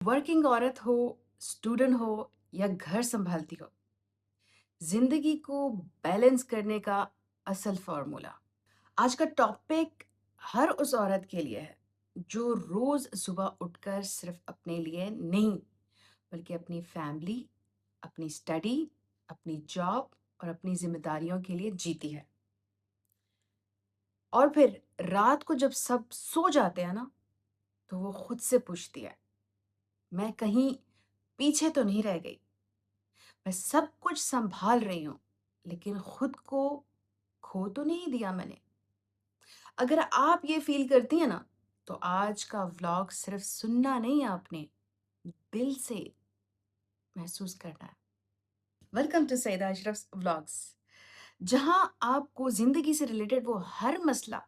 Working औरत हो, student हो या घर संभालती हो, जिंदगी को बैलेंस करने का असल फॉर्मूला। आज का टॉपिक हर उस औरत के लिए है जो रोज सुबह उठकर सिर्फ अपने लिए नहीं, बल्कि अपनी फैमिली, अपनी स्टडी, अपनी जॉब और अपनी जिम्मेदारियों के लिए जीती है। और फिर रात को जब सब सो जाते हैं ना, तो वो खुद से पूछती है, मैं कहीं पीछे तो नहीं रह गई? मैं सब कुछ संभाल रही हूँ, लेकिन खुद को खो तो नहीं दिया मैंने। अगर आप ये फील करती हैं ना, तो आज का व्लॉग सिर्फ सुनना नहीं है, आपने दिल से महसूस करना है। Welcome to Saeeda Ashraf vlogs, जहां आपको जिंदगी से रिलेटेड वो हर मसला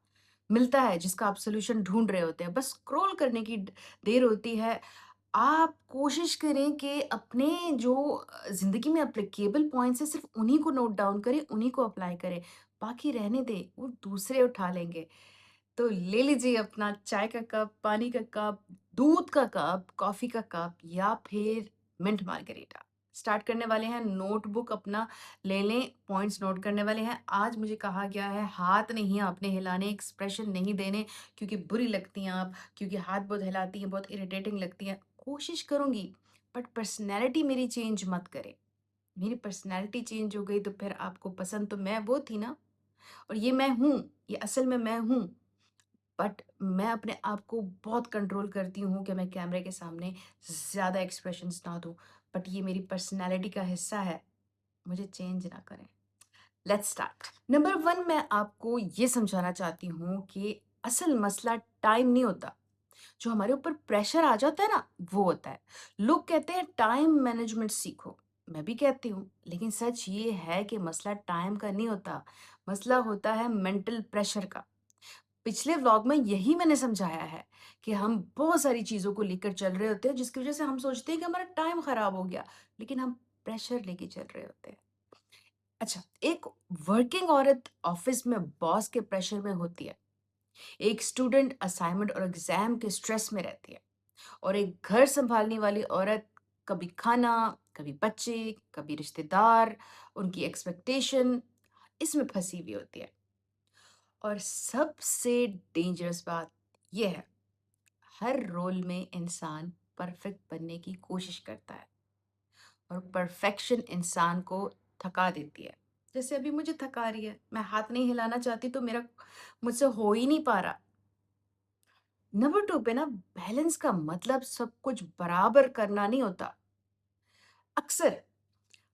मिलता है जिसका आप सोल्यूशन ढूंढ रहे होते हैं। बस स्क्रॉल करने की देर होती है। आप कोशिश करें कि अपने जो ज़िंदगी में एप्लीकेबल पॉइंट्स हैं, सिर्फ़ उन्हीं को नोट डाउन करें, उन्हीं को अप्लाई करें। बाकी रहने दें, वो दूसरे उठा लेंगे। तो ले लीजिए अपना चाय का कप, पानी का कप, दूध का कप, कॉफ़ी का कप या फिर मिंट मार्गरीटा। स्टार्ट करने वाले हैं, नोटबुक अपना ले लें, पॉइंट्स नोट करने वाले हैं। आज मुझे कहा गया है हाथ नहीं आपने हिलाने, एक्सप्रेशन नहीं देने, क्योंकि बुरी लगती हैं आप, क्योंकि हाथ बहुत हिलाती हैं, बहुत इरिटेटिंग लगती हैं। कोशिश करूँगी, बट पर्सनैलिटी मेरी चेंज मत करे। मेरी पर्सनैलिटी चेंज हो गई तो फिर आपको पसंद तो मैं वो थी ना, और ये मैं हूँ, ये असल में मैं हूँ। बट मैं अपने आप को बहुत कंट्रोल करती हूँ कि मैं कैमरे के सामने ज़्यादा एक्सप्रेशंस ना दूँ, बट ये मेरी पर्सनैलिटी का हिस्सा है, मुझे चेंज ना करें। Let's start. नंबर 1, मैं आपको ये समझाना चाहती हूँ कि असल मसला टाइम नहीं होता। जो हमारे ऊपर प्रेशर आ जाता है ना, वो होता है। लोग कहते हैं टाइम मैनेजमेंट सीखो, मैं भी कहती हूँ, लेकिन सच ये है कि मसला टाइम का नहीं होता, मसला होता है मेंटल प्रेशर का। पिछले व्लॉग में यही मैंने समझाया है कि हम बहुत सारी चीज़ों को लेकर चल रहे होते हैं, जिसकी वजह से हम सोचते हैं कि हमारा टाइम खराब हो गया, लेकिन हम प्रेशर लेके चल रहे होते हैं। अच्छा, एक वर्किंग औरत ऑफिस में बॉस के प्रेशर में होती है, एक स्टूडेंट असाइनमेंट और एग्जाम के स्ट्रेस में रहती है, और एक घर संभालने वाली औरत कभी खाना, कभी बच्चे, कभी रिश्तेदार, उनकी एक्सपेक्टेशन, इसमें फंसी हुई होती है। और सबसे डेंजरस बात यह है, हर रोल में इंसान परफेक्ट बनने की कोशिश करता है, और परफेक्शन इंसान को थका देती है। जैसे अभी मुझे थका रही है, मैं हाथ नहीं हिलाना चाहती तो मेरा मुझसे हो ही नहीं पा रहा। नंबर 2 पे ना, बैलेंस का मतलब सब कुछ बराबर करना नहीं होता। अक्सर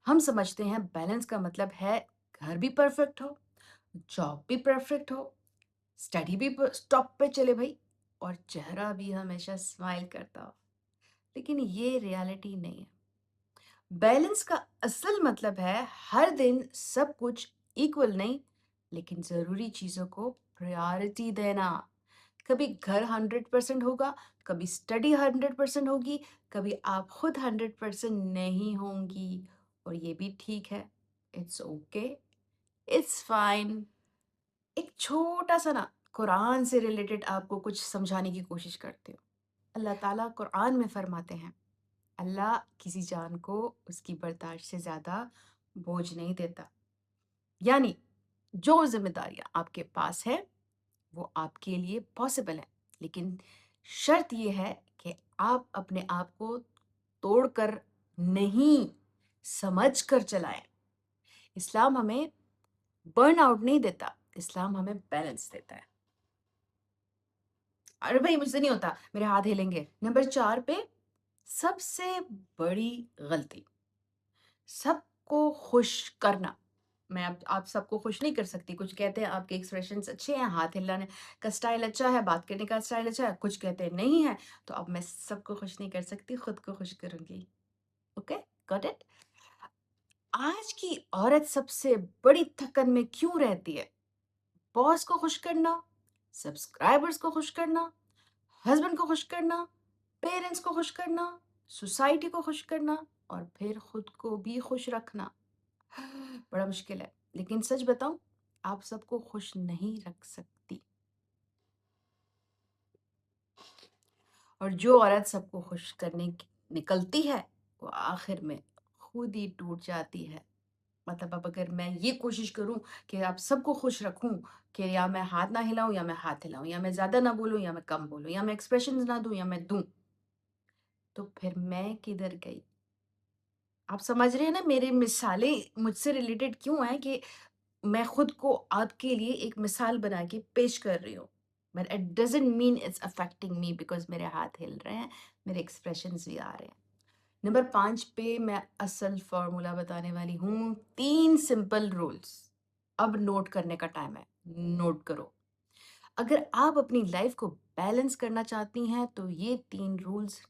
हम समझते हैं बैलेंस का मतलब है घर भी परफेक्ट हो, जॉब भी परफेक्ट हो, स्टडी भी टॉप पे चले भाई, और चेहरा भी हमेशा स्माइल करता हो। लेकिन ये रियलिटी नहीं है। बैलेंस का असल मतलब है हर दिन सब कुछ इक्वल नहीं, लेकिन जरूरी चीजों को प्रायोरिटी देना। कभी घर 100% होगा, कभी स्टडी 100% होगी, कभी आप खुद 100% नहीं होंगी, और ये भी ठीक है। It's okay, it's fine. एक छोटा सा ना, कुरान से रिलेटेड आपको कुछ समझाने की कोशिश करती हूँ। अल्लाह ताला कुरान में फरमाते हैं, अल्लाह किसी जान को उसकी बर्दाश्त से ज़्यादा बोझ नहीं देता। यानी जो ज़िम्मेदारियाँ आपके पास है, वो आपके लिए पॉसिबल है, लेकिन शर्त ये है कि आप अपने आप को तोड़कर नहीं, समझ कर चलाएँ। इस्लाम हमें बर्नआउट नहीं देता, इस्लाम हमें बैलेंस देता है। अरे भाई मुझसे नहीं होता, मेरे हाथ हिलेंगे। नंबर 4 पे, सबसे बड़ी गलती, सबको खुश करना। मैं अब आप सबको खुश नहीं कर सकती। कुछ कहते हैं आपके एक्सप्रेशंस अच्छे हैं, हाथ हिलाने का स्टाइल अच्छा है, बात करने का स्टाइल अच्छा है, कुछ कहते हैं नहीं है। तो अब मैं सबको खुश नहीं कर सकती, खुद को खुश करूँगी। Okay, got it? आज की औरत सबसे बड़ी थकन में क्यों रहती है? बॉस को खुश करना, सब्सक्राइबर्स को खुश करना, हस्बैंड को खुश करना, पेरेंट्स को खुश करना, सोसाइटी को खुश करना, और फिर खुद को भी खुश रखना। बड़ा मुश्किल है, लेकिन सच बताऊं, आप सबको खुश नहीं रख सकती। और जो औरत सबको खुश करने की निकलती है, वो आखिर में खुद ही टूट जाती है। मतलब अब अगर मैं ये कोशिश करूँ कि आप सबको खुश रखूँ, कि या मैं हाथ ना हिलाऊँ या मैं हाथ हिलाऊँ, या मैं ज़्यादा ना बोलूँ या मैं कम बोलूँ, या मैं एक्सप्रेशंस ना दूँ या मैं दूँ, तो फिर मैं किधर गई? आप समझ रहे हैं ना मेरी मिसालें मुझसे रिलेटेड क्यों हैं, कि मैं खुद को आपके लिए एक मिसाल बना के पेश कर रही हूँ। But it doesn't mean it's affecting me because मेरे हाथ हिल रहे हैं, मेरे एक्सप्रेशंस भी आ रहे हैं। नंबर 5 पे मैं असल फ़ॉर्मूला बताने वाली हूँ, 3 सिंपल रूल्स। अब नोट करने का टाइम है, नोट करो। अगर आप अपनी लाइफ़ को बैलेंस करना चाहती हैं, तो ये 3 रूल्स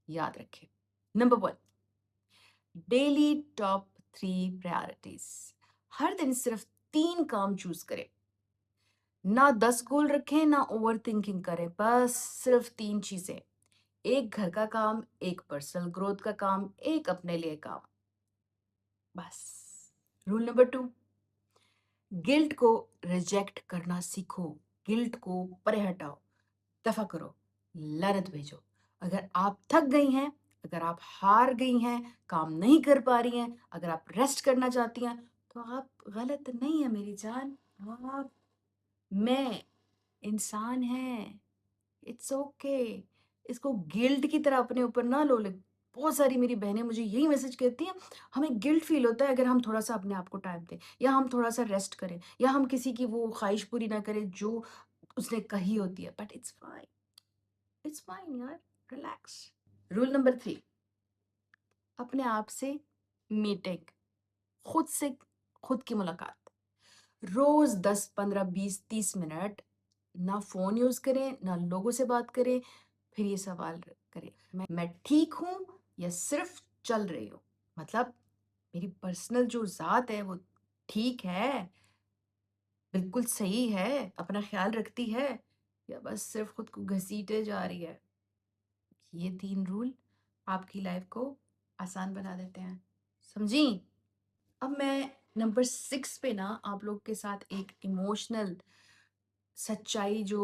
याद रखें। Number 1, daily top 3 priorities. हर दिन सिर्फ 3 काम चूज़ करें। ना 10 गोल रखें, ना ओवरथिंकिंग करें, बस सिर्फ 3 चीज़ें। एक घर का काम, एक पर्सनल ग्रोथ का काम, एक अपने लिए काम, बस। रूल नंबर 2, गिल्ट को रिजेक्ट करना सीखो। गिल्ट को परे हटाओ, दफ़ा करो, लानत भेजो। अगर आप थक गई हैं, अगर आप हार गई हैं, काम नहीं कर पा रही हैं, अगर आप रेस्ट करना चाहती हैं, तो आप गलत नहीं हैं मेरी जान। आप मैं इंसान हैं। It's okay. इसको गिल्ट की तरह अपने ऊपर ना लो। बहुत सारी मेरी बहनें मुझे यही मैसेज करती हैं, हमें गिल्ट फील होता है अगर हम थोड़ा सा अपने आप को टाइम दें, या हम थोड़ा सा रेस्ट करें, या हम किसी की वो ख्वाहिश पूरी ना करें जो उसने कही होती है। बट इट्स फाइन यार, रिलैक्स। रूल नंबर 3, अपने आप से मीटिंग, खुद से खुद की मुलाकात। रोज 10 15 20 30 मिनट ना फोन यूज करें, ना लोगों से बात करें, फिर ये सवाल करें, मैं ठीक हूँ या सिर्फ चल रही हूँ? मतलब मेरी पर्सनल जो ज़ात है वो ठीक है, बिल्कुल सही है, अपना ख़्याल रखती है, या बस सिर्फ खुद को घसीटे जा रही है? ये 3 रूल आपकी लाइफ़ को आसान बना देते हैं। समझी? अब मैं नंबर 6 पे ना आप लोग के साथ एक इमोशनल सच्चाई जो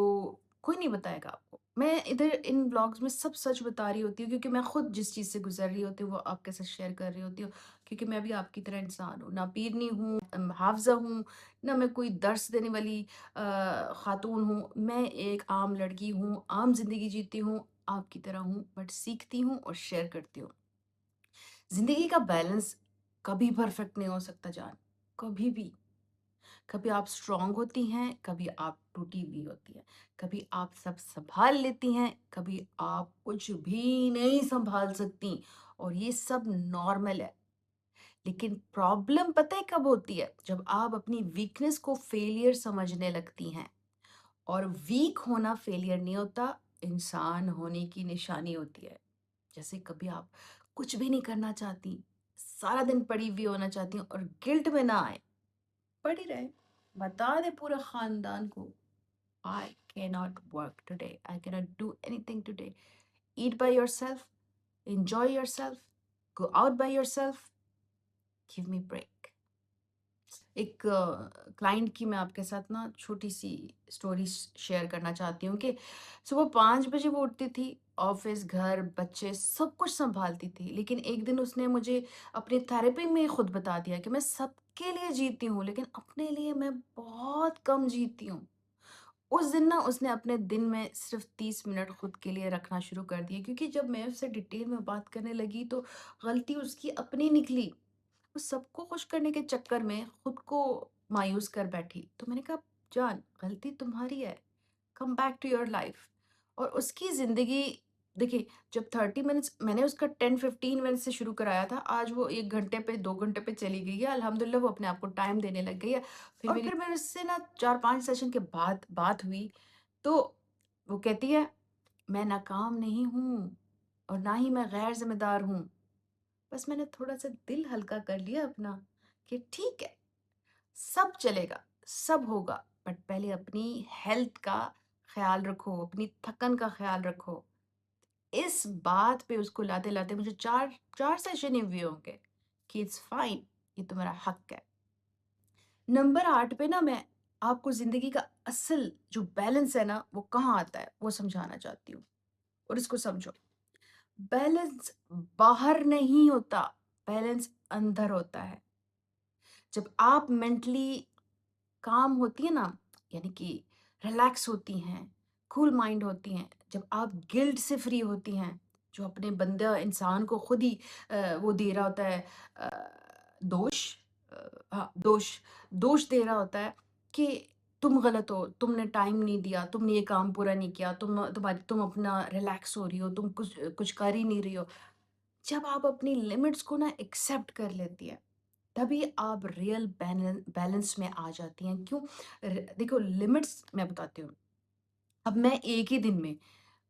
कोई नहीं बताएगा आपको। मैं इधर इन व्लॉग्स में सब सच बता रही होती हूँ, क्योंकि मैं खुद जिस चीज़ से गुज़र रही होती हूँ वो आपके साथ शेयर कर रही होती हूँ, क्योंकि मैं भी आपकी तरह इंसान हूँ। ना पीरनी हूँ, हाफ़िज़ा हूँ, ना मैं कोई दर्स देने वाली ख़ातून हूँ। मैं एक आम लड़की हूँ, आम ज़िंदगी जीती हूँ, आपकी तरह हूँ, बट सीखती हूँ और शेयर करती हूँ। ज़िंदगी का बैलेंस कभी परफेक्ट नहीं हो सकता जान, कभी भी। कभी आप स्ट्रांग होती हैं, कभी आप टूटी हुई होती हैं, कभी आप सब सँभाल लेती हैं, कभी आप कुछ भी नहीं सँभाल सकती, और ये सब नॉर्मल है। लेकिन प्रॉब्लम पता है कब होती है? जब आप अपनी वीकनेस को फेलियर समझने लगती हैं, और वीक होना फेलियर नहीं होता, इंसान होने की निशानी होती है। जैसे कभी आप कुछ भी नहीं करना चाहती, सारा दिन पड़ी हुई होना चाहती हैं और गिल्ट में ना आए, पड़ी रहे, बता दे पूरे खानदान को, I cannot work today, I cannot do anything today. Eat by yourself, enjoy yourself, go out by yourself, give me break. एक क्लाइंट की मैं आपके साथ ना छोटी-सी स्टोरी शेयर करना चाहती हूँ, कि सुबह 5 बजे वो उठती थी, ऑफ़िस, घर, बच्चे सब कुछ सँभालती थी। लेकिन एक दिन उसने मुझे अपनी थेरेपी में खुद बता दिया कि मैं सबके लिए जीती हूँ, लेकिन अपने लिए मैं बहुत कम जीती हूँ। उस दिन ना उसने अपने दिन में सिर्फ़ 30 मिनट खुद के लिए रखना शुरू कर दिए, क्योंकि जब मैं उससे डिटेल में बात करने लगी तो गलती उसकी अपनी निकली। वो सबको खुश करने के चक्कर में खुद को मायूस कर बैठी। तो मैंने कहा, जान गलती तुम्हारी है, come back to your life. और उसकी ज़िंदगी देखिए, जब 30 मिनट्स मैंने उसका 10-15 मिनट से शुरू कराया था, आज वो 1 घंटे पे 2 घंटे पे चली गई है। अल्हम्दुलिल्लाह वो अपने आप को टाइम देने लग गई है। फिर मेरी उससे ना 4-5 सेशन के बाद बात हुई, तो वो कहती है, मैं नाकाम नहीं हूँ और ना ही मैं गैर ज़िम्मेदार हूँ। बस मैंने थोड़ा-सा दिल हल्का कर लिया अपना, कि ठीक है, सब चलेगा, सब होगा, बट पहले अपनी हेल्थ का ख़्याल रखो, अपनी थकन का ख़्याल रखो। इस बात पे उसको लाते-लाते मुझे 4 सेशन ही हुए होंगे, कि इट्स फाइन, ये तुम्हारा हक है। नंबर 8 पे ना मैं आपको ज़िंदगी का असल जो बैलेंस है ना, वो कहाँ आता है, वो समझाना चाहती हूँ। और इसको समझो। बैलेंस बाहर नहीं होता, बैलेंस अंदर होता है। जब आप मेंटली काम होती है ना, यानी कि रिलैक्स होती हैं, कूल माइंड होती हैं, जब आप गिल्ट से फ्री होती हैं, जो अपने बंदा इंसान को खुद ही वो दे रहा होता है, अ, दोष, हाँ, दोष दे रहा होता है कि तुम गलत हो, तुमने टाइम नहीं दिया, तुमने ये काम पूरा नहीं किया, तुम अपना रिलैक्स हो रही हो, तुम कुछ कुछ कर ही नहीं रही हो। जब आप अपनी लिमिट्स को ना एक्सेप्ट कर लेती है, तभी आप रियल बैलेंस में आ जाती हैं। क्यों? देखो, लिमिट्स मैं बताती हूँ। अब मैं एक ही दिन में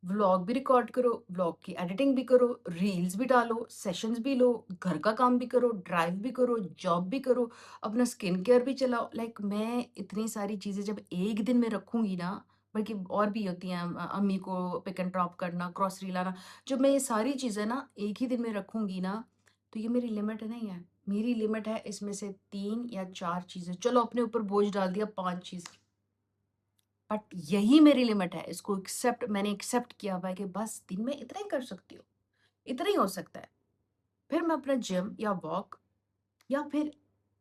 व्लॉग भी रिकॉर्ड करो, व्लॉग की एडिटिंग भी करो, रील्स भी डालो, सेशंस भी लो, घर का काम भी करो, ड्राइव भी करो, जॉब भी करो, अपना स्किन केयर भी चलाओ। लाइक मैं इतनी सारी चीज़ें जब एक दिन में रखूँगी ना, बल्कि और भी होती हैं, अम्मी को पिक एंड ड्रॉप करना, ग्रोसरी लाना, जब मैं ये सारी चीज़ें ना एक ही दिन में रखूँगी ना, तो ये मेरी लिमिट नहीं है। मेरी लिमिट है इसमें से 3 या 4 चीज़ें। चलो अपने ऊपर बोझ डाल दिया 5 चीज़। बट यही मेरी लिमिट है, इसको मैंने एक्सेप्ट किया हुआ है कि बस दिन में इतना ही कर सकती हूँ, इतना ही हो सकता है। फिर मैं अपना जिम या वॉक या फिर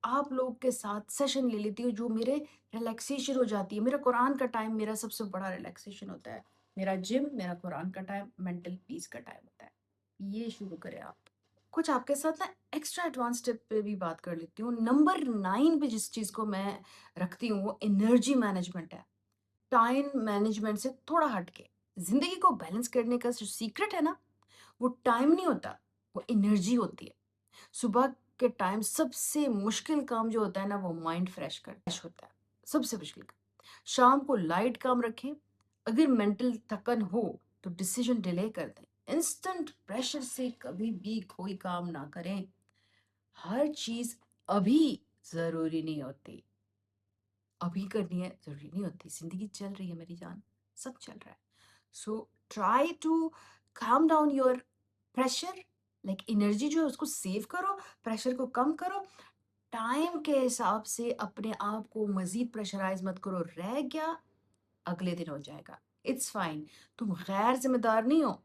आप लोग के साथ सेशन ले लेती हूँ, जो मेरे रिलैक्सेशन हो जाती है। मेरा कुरान का टाइम मेरा सबसे बड़ा रिलैक्सेशन होता है। मेरा जिम, मेरा कुरान का टाइम, मेंटल पीस का टाइम होता है। ये शुरू करें आप। कुछ आपके साथ ना एक्स्ट्रा एडवांस टिप पे भी बात कर लेती हूँ। नंबर 9 पे जिस चीज़ को मैं रखती हूँ, वो एनर्जी मैनेजमेंट है। टाइम मैनेजमेंट से थोड़ा हट के जिंदगी को बैलेंस करने का जो सीक्रेट है ना, वो टाइम नहीं होता, वो एनर्जी होती है। सुबह के टाइम सबसे मुश्किल काम जो होता है ना, वो माइंड फ्रेश होता है, सबसे मुश्किल काम। शाम को लाइट काम रखें। अगर मेंटल थकन हो तो डिसीजन डिले कर दें। इंस्टेंट प्रेशर से कभी भी कोई काम ना करें। हर चीज अभी जरूरी नहीं होती, अभी करनी है ज़रूरी नहीं होती। ज़िंदगी चल रही है मेरी जान, सब चल रहा है। So try to calm down your pressure, like energy जो है उसको सेव करो, प्रेशर को कम करो। टाइम के हिसाब से अपने आप को मज़ीद प्रेशराइज़ मत करो, रह गया अगले दिन हो जाएगा। इट्स फाइन, तुम गैर ज़िम्मेदार नहीं हो,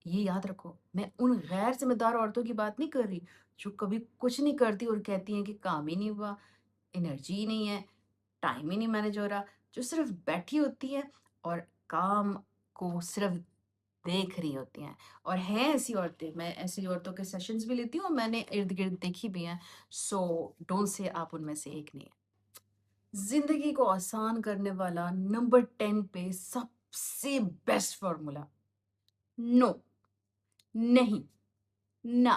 ये याद रखो। मैं उन गैर ज़िम्मेदार औरतों की बात नहीं कर रही, जो कभी कुछ नहीं करती और कहती हैं कि काम ही नहीं हुआ, एनर्जी ही नहीं है, टाइम ही नहीं मैनेज हो रहा, जो सिर्फ बैठी होती हैं और काम को सिर्फ देख रही होती हैं। और हैं ऐसी औरतें, मैं ऐसी औरतों के सेशंस भी लेती हूँ, मैंने इर्द-गिर्द देखी भी हैं। सो डोंट से आप उनमें से एक नहीं हैं। ज़िंदगी को आसान करने वाला नंबर 10 पे सबसे बेस्ट फ़ॉर्मूला, नो, नहीं, ना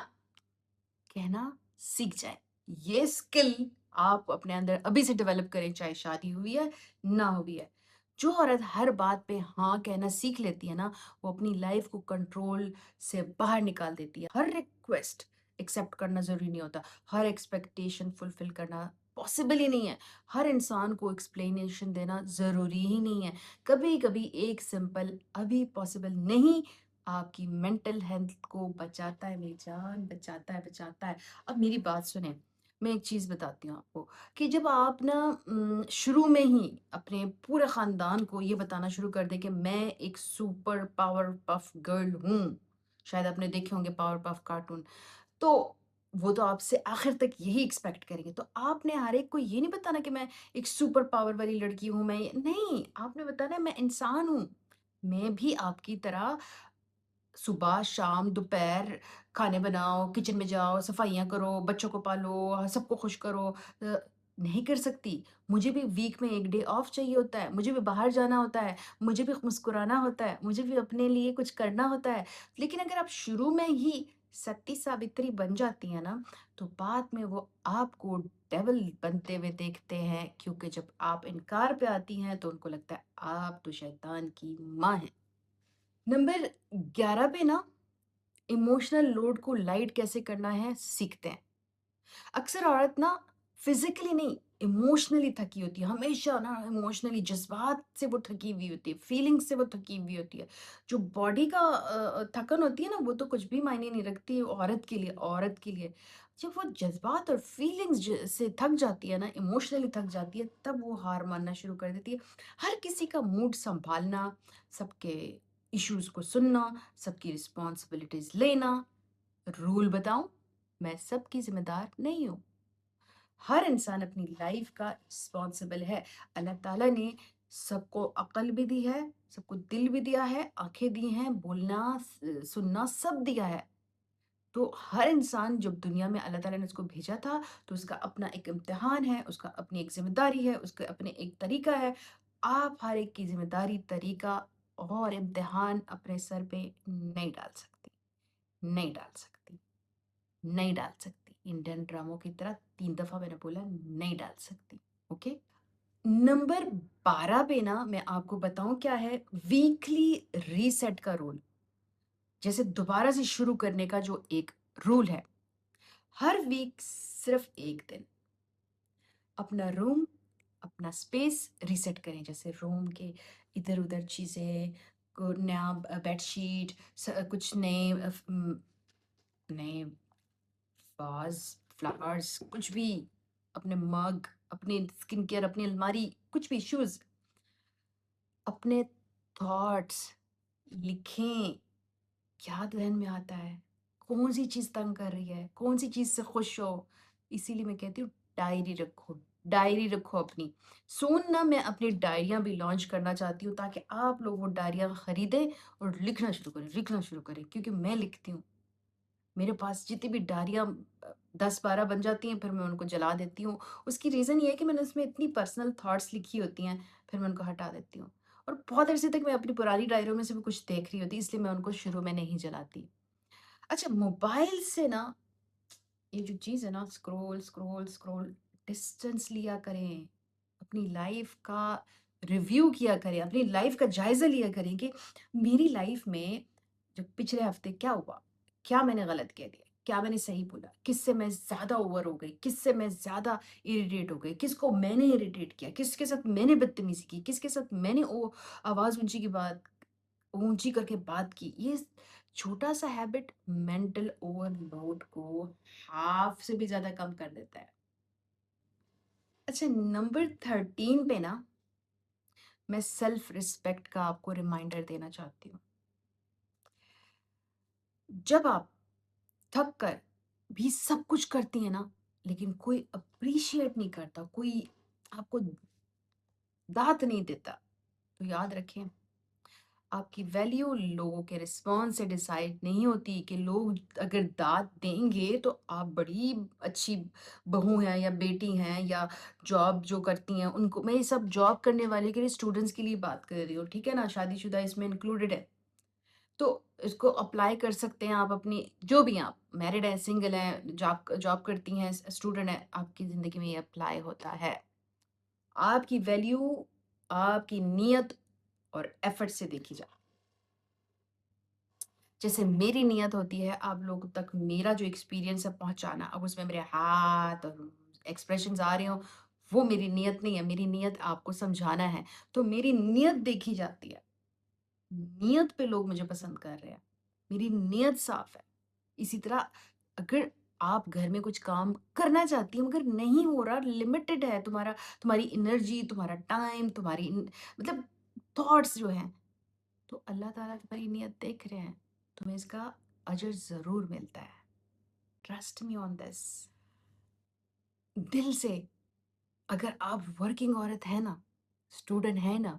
कहना सीख जाएँ। ये स्किल आप अपने अंदर अभी से डेवलप करें, चाहे शादी हुई है, ना हुई है। जो औरत हर बात पे हाँ कहना सीख लेती है ना, वो अपनी लाइफ़ को कंट्रोल से बाहर निकाल देती है। हर रिक्वेस्ट एक्सेप्ट करना ज़रूरी नहीं होता, हर एक्सपेक्टेशन फुलफ़िल करना पॉसिबल ही नहीं है, हर इंसान को एक्सप्लेनेशन देना ज़रूरी ही नहीं है। कभी-कभी एक सिंपल अभी पॉसिबल नहीं आपकी मेंटल हेल्थ को बचाता है मेरी जान, बचाता है, बचाता है। अब मेरी बात सुनें, मैं एक चीज़ बताती हूँ आपको कि जब आप ना शुरू में ही अपने पूरे ख़ानदान को ये बताना शुरू कर दें कि मैं एक सुपर पावर पफ गर्ल हूँ, शायद आपने देखे होंगे पावर पफ कार्टून, तो वो तो आपसे आखिर तक यही एक्सपेक्ट करेंगे। तो आपने हर एक को ये नहीं बताना कि मैं एक सुपर पावर वाली लड़की हूँ, मैं ये नहीं, आपने बताना है मैं इंसान हूँ। मैं भी आपकी तरह सुबह, शाम, दोपहर खाने बनाओ, किचन में जाओ, सफाइयाँ करो, बच्चों को पालो, सबको खुश करो, नहीं कर सकती। मुझे भी वीक में 1 डे ऑफ चाहिए होता है, मुझे भी बाहर जाना होता है, मुझे भी मुस्कुराना होता है, मुझे भी अपने लिए कुछ करना होता है। लेकिन अगर आप शुरू में ही सती सावित्री बन जाती हैं ना, तो बाद में वो आपको डेविल बनते हुए देखते हैं, क्योंकि जब आप इनकार पे आती हैं, तो उनको लगता है आप तो शैतान की माँ हैं। नंबर 11 पे ना इमोशनल लोड को लाइट कैसे करना है सीखते हैं। अक्सर औरत ना फिजिकली नहीं, इमोशनली थकी होती है, हमेशा ना इमोशनली जज्बात से वो थकी हुई होती है, फीलिंग से वो थकी हुई होती है। जो बॉडी का थकन होती है ना, वो तो कुछ भी मायने नहीं रखती औरत के लिए, औरत के लिए। जब वो जज्बात और फीलिंग्स से थक जाती है ना, इमोशनली थक जाती है, तब वो हार मानना शुरू कर देती है। हर किसी का मूड संभालना, सबके इश्यूज़ को सुनना, सबकी रिस्पॉन्सिबिलिटीज़ लेना। रूल बताऊँ? मैं सबकी ज़िम्मेदार नहीं हूँ। हर इंसान अपनी लाइफ़ का रिस्पॉन्सिबल है। अल्लाह ताला ने सबको अक़ल भी दी है, सबको दिल भी दिया है, आँखें दी हैं, बोलना, सुनना सब दिया है। तो हर इंसान जब दुनिया में अल्लाह ताला ने उसको भेजा था, तो उसका अपना एक इम्तिहान है, उसका अपनी एक ज़िम्मेदारी है, उसका अपने एक तरीका है। आप हर एक की ज़िम्मेदारी, तरीका और इम्तिहान अपने सर पे नहीं डाल सकती, नहीं डाल सकती, नहीं डाल सकती। इंडियन ड्रामों की तरह 3 दफ़ा मैंने बोला नहीं डाल सकती, ओके? नंबर 12 पे ना मैं आपको बताऊँ क्या है, वीकली रीसेट का रूल। जैसे दोबारा से शुरू करने का जो एक रूल है। हर वीक सिर्फ 1 दिन अपना रूम, अपना स्पेस रीसेट करें। जैसे रूम के इधर-उधर चीज़ें को नया बेडशीट कुछ नए नए वाज़, फ्लावर्स कुछ भी, अपने मग, अपनी स्किन केयर, अपनी अलमारी, कुछ भी शूज़, अपने थॉट्स लिखें। क्या ध्यान में आता है? कौन-सी चीज़ तंग कर रही है? कौन-सी चीज़ से खुश हो? इसीलिए मैं कहती हूँ डायरी रखो अपनी। सून ना मैं अपनी डायरियाँ भी लॉन्च करना चाहती हूँ ताकि आप लोग वो डायरियाँ खरीदें और लिखना शुरू करें क्योंकि मैं लिखती हूँ। मेरे पास जितनी भी डायरियाँ 10-12 बन जाती हैं फिर मैं उनको जला देती हूँ। उसकी रीज़न ये है कि मैंने उसमें इतनी पर्सनल थॉट्स लिखी होती हैं, फिर मैं उनको हटा देती हूँ। और बहुत अरसे तक मैं अपनी पुरानी डायरियों में से भी कुछ देख रही होती, इसलिए मैं उनको शुरू में नहीं जलाती। अच्छा, मोबाइल से ना ये जो चीज़ है ना, स्क्रॉल डिस्टेंस लिया करें। अपनी लाइफ़ का रिव्यू किया करें, अपनी लाइफ़ का जायज़ा लिया करें कि मेरी लाइफ़ में जो पिछले हफ़्ते क्या हुआ? क्या मैंने गलत कह दिया? क्या मैंने सही बोला? किससे मैं ज़्यादा ओवर हो गई? किससे मैं ज़्यादा इरिटेट हो गई? किसको मैंने इरिटेट किया? किसके साथ मैंने बदतमीज़ी की? किसके साथ मैंने ओ आवाज़ ऊँची करके बात की? ये छोटा-सा हैबिट मेंटल ओवरलोड को हाफ़ से भी ज़्यादा कम कर देता है। अच्छा, नंबर 13 पे ना मैं सेल्फ रिस्पेक्ट का आपको रिमाइंडर देना चाहती हूँ। जब आप थक कर भी सब कुछ करती हैं ना, लेकिन कोई अप्रिशिएट नहीं करता, कोई आपको दाद नहीं देता, तो याद रखें आपकी वैल्यू लोगों के रिस्पॉन्स से डिसाइड नहीं होती कि लोग अगर दाद देंगे तो आप बड़ी अच्छी बहू हैं या बेटी हैं या जॉब जो करती हैं उनको, मैं ये सब जॉब करने वाले के लिए स्टूडेंट्स के लिए बात कर रही हूँ, ठीक है ना, शादीशुदा इसमें इंक्लूडेड है। तो इसको अप्लाई कर सकते हैं आप अपनी, जो भी हैं आप, मैरिड हैं, सिंगल हैं, जॉब जॉब करती हैं, स्टूडेंट हैं, आपकी ज़िंदगी में ये अप्लाई होता है। आपकी वैल्यू आपकी नीयत और एफर्ट से देखी जाए। जैसे मेरी नियत होती है आप लोगों तक मेरा जो एक्सपीरियंस है पहुँचाना, अब उसमें मेरे हाथ और एक्सप्रेशंस आ रहे हों, वो मेरी नियत नहीं है, मेरी नियत आपको समझाना है। तो मेरी नियत देखी जाती है, नियत पे लोग मुझे पसंद कर रहे हैं, मेरी नियत साफ़ है। इसी तरह अगर आप घर में कुछ काम करना चाहती हैं मगर नहीं हो रहा, लिमिटेड है तुम्हारी एनर्जी, तुम्हारा टाइम, मतलब थॉट्स जो हैं, तो अल्लाह ताला तुम्हारी नियत देख रहे हैं, तुम्हें इसका अजर ज़रूर मिलता है। Trust me on this. दिल से, अगर आप वर्किंग औरत हैं ना, स्टूडेंट हैं ना,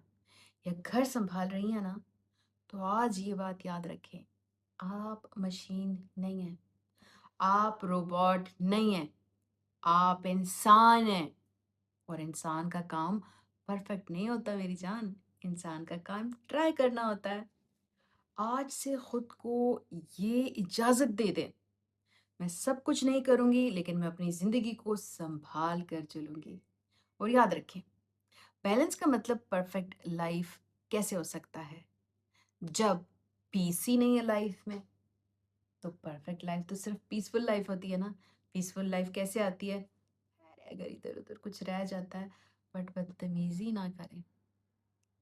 या घर सँभाल रही हैं ना, तो आज ये बात याद रखें, आप मशीन नहीं हैं, आप रोबोट नहीं हैं, आप इंसान हैं और इंसान का काम परफेक्ट नहीं होता मेरी जान, इंसान का काम ट्राई करना होता है। आज से खुद को ये इजाज़त दे दें, मैं सब कुछ नहीं करूँगी लेकिन मैं अपनी ज़िंदगी को सँभाल कर चलूँगी। और याद रखें, बैलेंस का मतलब परफेक्ट लाइफ़ कैसे हो सकता है? जब पीस ही नहीं है लाइफ़ में, तो परफेक्ट लाइफ़ तो सिर्फ़ पीसफुल लाइफ़ होती है ना। पीसफुल लाइफ़ कैसे आती है? अरे अगर इधर-उधर कुछ रह जाता है, बट बदतमीज़ी ना करें।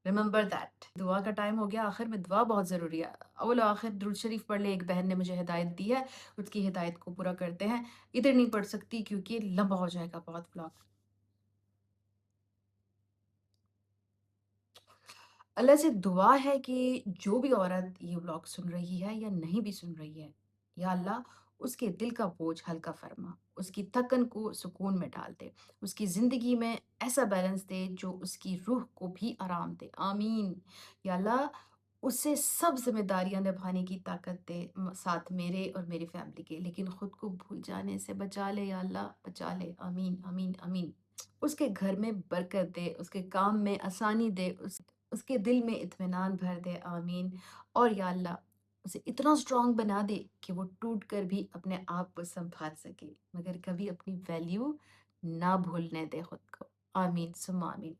Remember that. दुआ का टाइम हो गया, आखिर में दुआ बहुत ज़रूरी है। अव्वल व आखिर दुरूद शरीफ पढ़ लें, एक बहन ने मुझे हिदायत दी है, उसकी हिदायत को पूरा करते हैं। इधर नहीं पढ़ सकती क्योंकि लंबा हो जाएगा बहुत व्लॉग। अल्लाह से दुआ है कि जो भी औरत ये व्लॉग सुन रही है या नहीं भी सुन रही है, या अल्लाह उसके दिल का बोझ हल्का फरमा, उसकी थकन को सुकून में डाल दे, उसकी ज़िंदगी में ऐसा बैलेंस दे जो उसकी रूह को भी आराम दे। आमीन। या अल्लाह उसे सब ज़िम्मेदारियाँ निभाने की ताकत दे, साथ मेरे और मेरी फैमिली के, लेकिन खुद को भूल जाने से बचा ले या अल्लाह, बचा ले। आमीन, आमीन, आमीन। उसके घर में बरकत दे, उसके काम में आसानी दे, उसके दिल में इत्मीनान भर दे। आमीन। और या अल्लाह उसे इतना स्ट्रांग बना दे कि वो टूट कर भी अपने आप को संभाल सके, मगर कभी अपनी वैल्यू ना भूलने दे खुद को। आमीन सुम्मा आमीन।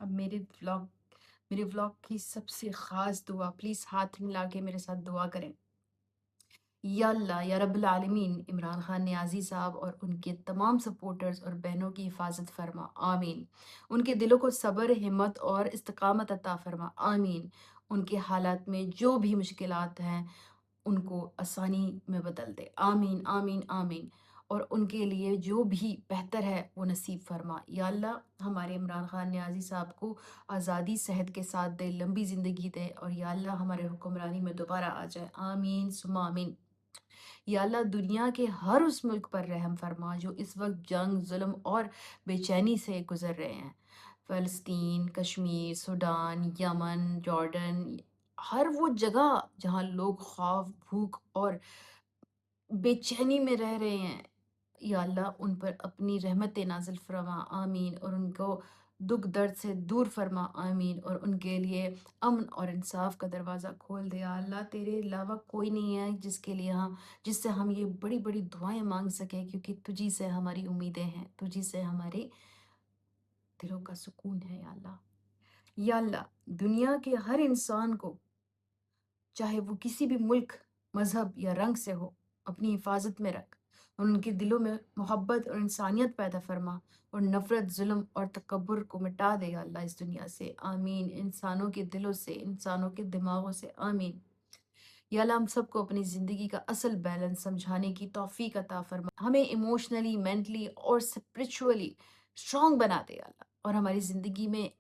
अब मेरे व्लॉग की सबसे ख़ास दुआ, प्लीज़ हाथ मिला के मेरे साथ दुआ करें। या अल्लाह या रब्बिल आलमीन, इमरान खान नियाज़ी साहब और उनके तमाम सपोर्टर्स और बहनों की हिफाज़त फ़रमा। आमीन। उनके दिलों को सब्र, हिम्मत और इस्तिक़ामत अता फ़रमा। आमीन। उनके हालात में जो भी मुश्किलात हैं, उनको आसानी में बदल दे। आमीन, आमीन, आमीन। और उनके लिए जो भी बेहतर है वो नसीब फ़रमा। या अल्लाह हमारे इमरान खान नियाज़ी साहब को आज़ादी सेहत के साथ दे, लंबी ज़िंदगी दे, और या अल्लाह हमारे हुक्मरानी में दोबारा आ जाए। आमीन सुम्मा आमीन। या अल्लाह दुनिया के हर उस मुल्क पर रहम फरमा जो इस वक्त जंग, जुल्म और बेचैनी से गुजर रहे हैं। फ़लस्तीन, कश्मीर, सूडान, यमन, जॉर्डन, हर वो जगह जहाँ लोग खौफ, भूख और बेचैनी में रह रहे हैं। या अल्लाह उन पर अपनी रहमत नाज़िल फरमा। आमीन। और उनको दुःख दर्द से दूर फरमा। आमीन। और उनके लिए अमन और इंसाफ का दरवाज़ा खोल दे। या अल्लाह तेरे अलावा कोई नहीं है जिससे हम ये बड़ी-बड़ी दुआएँ माँग सकें, क्योंकि तुझी से हमारी उम्मीदें हैं, तुझी से हमारे दिलों का सुकून है या अल्लाह। या अल्लाह दुनिया के हर इंसान को, चाहे वो किसी भी मुल्क, मज़हब या रंग से हो, अपनी हिफाज़त में रख और उनके दिलों में मोहब्बत और इंसानियत पैदा फरमा, और नफ़रत, ज़ुल्म और तकब्बुर को मिटा दे या अल्लाह इस दुनिया से। आमीन। इंसानों के दिलों से, इंसानों के दिमागों से। आमीन। या अल्लाह हम सबको अपनी ज़िंदगी का असल बैलेंस समझाने की तौफ़ीक अता फ़रमा। हमें इमोशनली, मेंटली और स्पिरिचुअली स्ट्रॉन्ग बना दे या अल्लाह, और हमारी ज़िंदगी में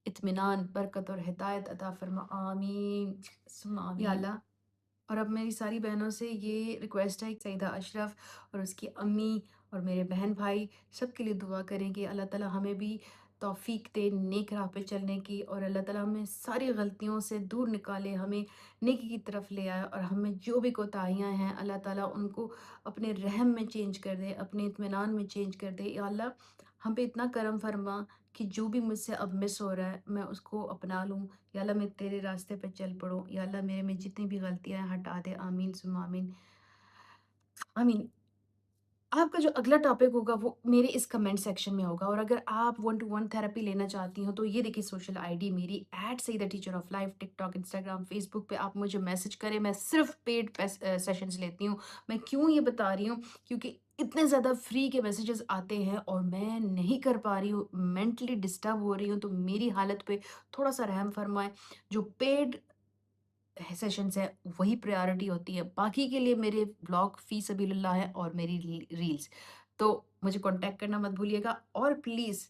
इत्मीनान, बरकत और हिदायत अता फ़रमा। आमीन सुम्मा आमीन। या अल्लाह और अब मेरी सारी बहनों से ये रिक्वेस्ट है कि सईदा अशरफ और उसकी अम्मी और मेरे बहन भाई सबके लिए दुआ करें कि अल्लाह ताला हमें भी तौफीक दे नेक राह पे चलने की, और अल्लाह ताला हमें सारी गलतियों से दूर निकाले, हमें नेकी की तरफ ले आए, और हमें जो भी कोताहियाँ हैं अल्लाह ताला उनको अपने रहम में चेंज कर दे, अपने इत्मीनान में चेंज कर दे। या अल्लाह हम पे इतना करम फरमा कि जो भी मुझसे अब मिस हो रहा है मैं उसको अपना लूँ। या अल्लाह मैं तेरे रास्ते पे चल पड़ूँ। या अल्लाह मेरे में जितनी भी गलतियाँ हैं हटा दे। आमीन सुम्मा आमीन। आमीन। आपका जो अगला टॉपिक होगा वो मेरे इस कमेंट सेक्शन में होगा, और अगर आप वन टू वन थेरेपी लेना चाहती हो तो ये देखिए सोशल आईडी मेरी @सईदा_टीचर_ऑफ_लाइफ, टिकटॉक, इंस्टाग्राम, फेसबुक पे आप मुझे मैसेज करें। मैं सिर्फ पेड सेशंस लेती हूँ। मैं क्यों ये बता रही हूँ, क्योंकि इतने ज़्यादा फ्री के मैसेजेस आते हैं और मैं नहीं कर पा रही हूँ, मेंटली डिस्टर्ब हो रही हूँ, तो मेरी हालत पे थोड़ा सा रहम फरमाएं। जो पेड सेशंस है वही प्रायोरिटी होती है, बाकी के लिए मेरे ब्लॉग फ़ी सबिलिल्लाह है और मेरी रील्स। तो मुझे कांटेक्ट करना मत भूलिएगा, और प्लीज़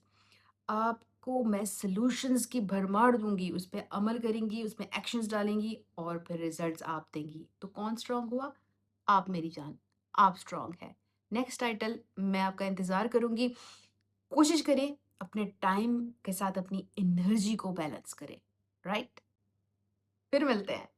आपको मैं सॉल्यूशंस की भरमार दूँगी, उस पे अमल करेंगी, उसमें एक्शंस डालेंगी और फिर रिज़ल्ट्स आप देंगी। तो कौन स्ट्रॉन्ग हुआ? आप मेरी जान, आप स्ट्रॉन्ग हैं। नेक्स्ट टाइटल मैं आपका इंतज़ार करूँगी। कोशिश करें अपने टाइम के साथ अपनी एनर्जी को बैलेंस करें, राइट? फिर मिलते हैं।